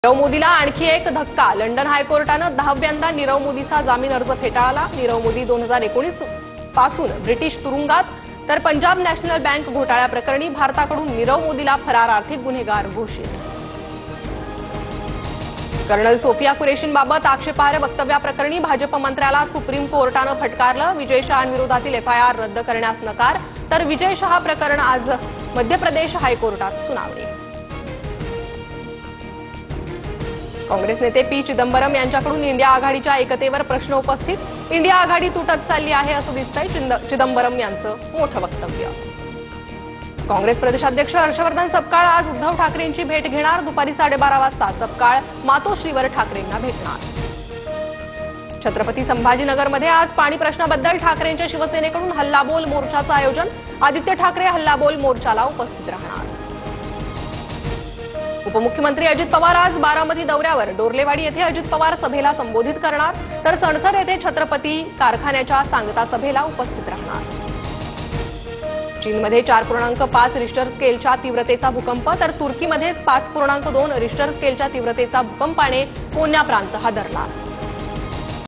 नीरव मोदीला आणखी एक धक्का। लंडन हायकोर्टानं 10व्यांदा नीरव मोदीचा जामीन अर्ज फेटाळला। नीरव मोदी 2019 पासून ब्रिटिश तुरुंगात, तर पंजाब नॅशनल बँक घोटाळ्याप्रकरणी भारताकडून नीरव मोदीला फरार आर्थिक गुन्हेगार घोषित। कर्नल सोफिया कुरेशींबाबत आक्षेपार्ह वक्तव्याप्रकरणी भाजप मंत्र्याला सुप्रीम कोर्टानं फटकारलं। विजय शहांविरोधातील एफआयआर रद्द करण्यास नकार, तर विजय शहा प्रकरण आज मध्य प्रदेश हायकोर्टात सुनावणी। काँग्रेस नेते पी चिदंबरम यांच्याकडून इंडिया आघाडीच्या एकतेवर प्रश्न उपस्थित। इंडिया आघाडी तुटत चालली आहे असं दिसतंय चिदंबरम यांचं मोठं वक्तव्य। काँग्रेस प्रदेशाध्यक्ष हर्षवर्धन सपकाळ आज उद्धव ठाकरेंची भेट घेणार। दुपारी 12:30 वाजता सपकाळ मातोश्रीवर ठाकरेंना भेटणार। छत्रपती संभाजीनगरमध्ये आज पाणी प्रश्नाबद्दल ठाकरेंच्या शिवसेनेकडून हल्लाबोल मोर्चाचं आयोजन। आदित्य ठाकरे हल्लाबोल मोर्चाला उपस्थित राहणार। उपमुख्यमंत्री अजित पवार आज बारामती दौऱ्यावर। डोर्लेवाडी येथे अजित पवार सभेला संबोधित करणार, तर सणसर येथे छत्रपती कारखान्याच्या सांगता सभेला उपस्थित राहणार। चीनमध्ये 4.5 रिश्टर स्केलच्या तीव्रतेचा भूकंप, तर तुर्कीमध्ये 5.2 रिश्टर स्केलच्या तीव्रतेचा भूकंपाने कोन्या प्रांत हादरला।